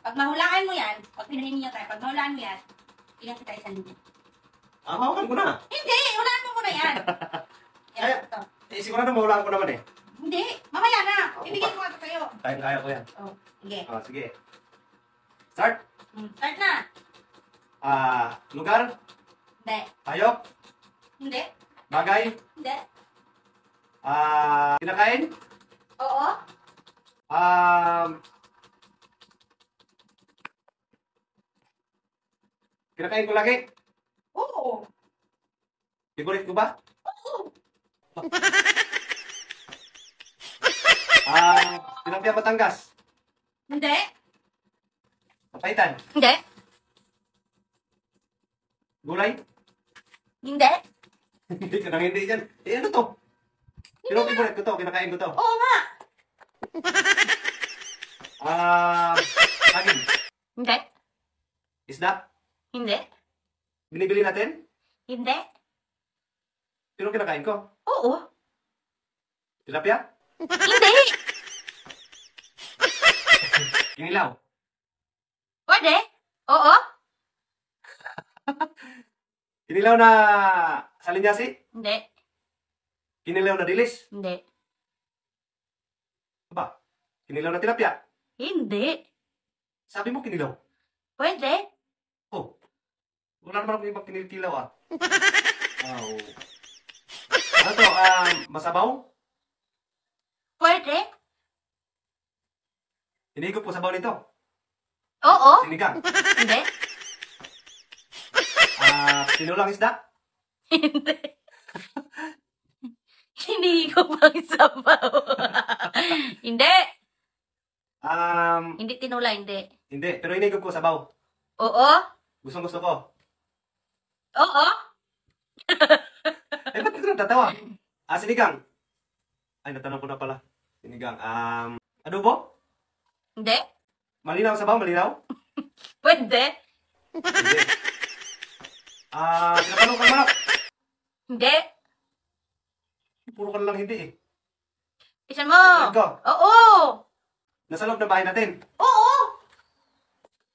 Pag mahulaan mo yan, pag pinahingi niyo tayo, pag mahulaan mo yan, ilang kita 1,000. Hawakan ko na. Hindi, hulaan mo muna yan. Ay, Yan, ito. sigurado mahulaan ko naman eh. Hindi, mamaya na. Ibigay ko nga ito sa'yo. Kaya ko yan. Oh, sige. Sige. Start. Start na. Lugar, Hindi. hayop, Hindi. bagay, Hindi. kinakain, Oo. kinakain ko lagi. Oo. Favorite ko ba? Oo. Tilapia Batangas. Hindi. Papaitan. Hindi. Gulay. Hindi. Hindi ka nang hindi dyan. Ano to? Pero favorite ko to. Kinakain ko to. Oo nga. Saging. Hindi. Isda. Hindi. Binibili natin. Hindi. Pero kinakain ko. Oo. Tilapia. Hindi. Kinilaw. Pwede. Oo. Kinilaw na salinyasi. Hindi. Kinilaw na dilis. Hindi. Aba. Kinilaw na tilapia. Hindi. Sabi mo kinilaw. Pwede. Oh. Wala naman akong ibang kinikilaw ah. Oh. Ano to? Masabaw? Pwede. Hinigop ko sabaw nito. Oo. Sinigang. Hindi. Tinulang isda. Hindi. Hindi ko pang sabaw. Hindi. Hindi tinula, hindi. Hindi. Pero hinigop ko sabaw. Oo. Gustong gusto ko. Oo. Eh, ba't ka natatawa? Sinigang. Ay, natanong ko na pala. Sinigang. Adobo? Hindi. Malinaw sabaw? Malinaw? Pwede. Hindi. Sinapanong kang manok? Hindi. Puro ka lang hindi eh. Isa mo. Tingnan ko. Oo. Nasa loob ng bahay natin. Oo.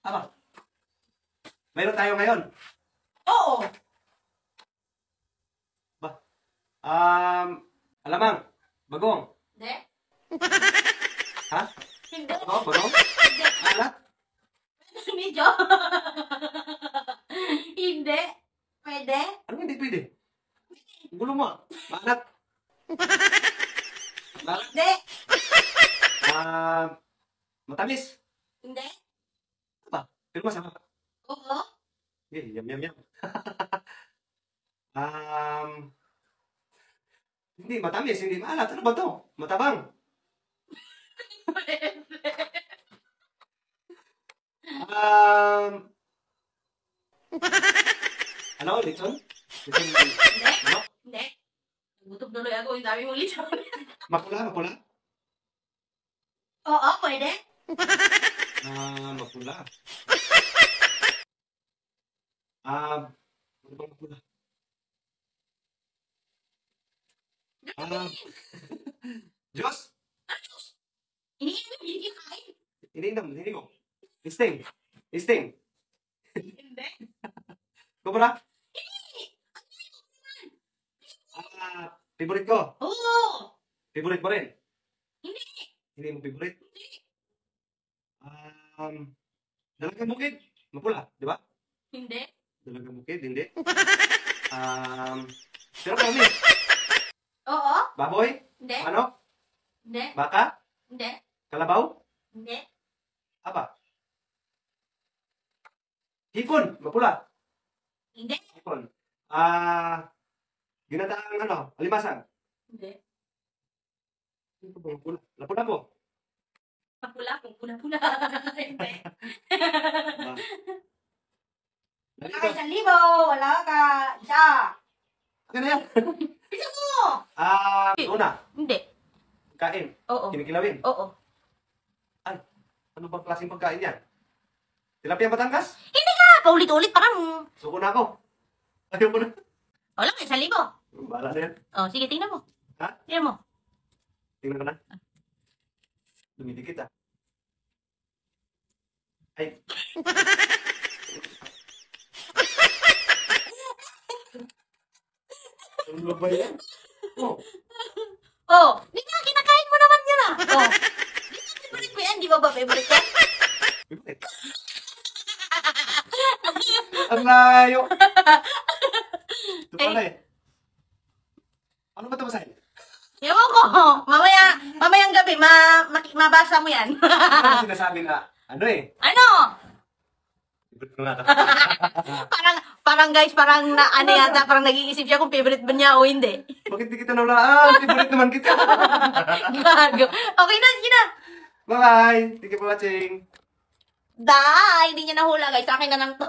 Aba. Mayroon tayo ngayon. Oo. Alamang. Bagong. Hindi. Ha? Hindi. Bagong? Hindi. Alat? Medyo. Hindi. Pwede. Ano hindi pwede? Gulo mo. Maalat. Maalat. Hindi. Matamis. Hindi. Aba. Pero masama. Oo. Yum, yum, yum. Hindi matamis, hindi maalat. Ano ba to? Matabang. Ano? Lechon? Lechon? Hindi. Ano? Hindi. Gutom tuloy ako. Yung dami mong lechon. Mapula? Mapula? Oo, pwede. Mapula. Ano ba mapula? Diyos? Iniinom, hindi kain. Iniinom, iniinom. Isting. Isting. Hindi. Kubra? Favorite ko. Oo. Favorite mo rin. Hindi. Hindi mo favorite. Dalagang bukid. Mapula, di ba? Hindi. Dalagang bukid, hindi. Pero kami. Oo. Baboy? Hindi. Manok? Hindi. Baka? Hindi. Kalabaw? Hindi. Aba? Hipon? Mapula? Hindi. Hipon. Ginataang ano? Alimasag? Hindi. Ano ba mapula? Lapu-lapu? Pula, pula. Hindi. Dali Wala ka ko. 1,000. Wala ka. Isa. Ano yan? Isa mo. Una. Hindi. Kain. Oo. Kinikilawin. Oo. Ano bang klaseng pagkain yan? Tilapia Batangas? Hindi ka. Paulit-ulit pa kang. Suko na ako. Ayaw ko na. Wala ka 1,000. Bahala na yan. Oh, sige, tingnan mo. Ha? Tingnan mo. Tingnan ko na. Dumidikit ah. Ay. Ano ba yan? Oh. Oh, di ba kinakain mo naman yan ah? Oh. Di ba favorite mo yan? Di ba ba favorite yan? Ang layo. Ito pala eh. Ano ba ito masahin? Ewan ko. Mamayang gabi, mabasa mo yan. Ano sinasabi nga? Ano eh? Ano? Favorite ko nga ito. Parang guys, parang ano yata, parang nag-iisip siya kung favorite ba niya o hindi. Bakit di kita nawalaan? Favorite naman kita. Gago. Okay na, sige na. Bye-bye. Thank you for watching. Hindi niya nahula guys. Sa akin na lang to.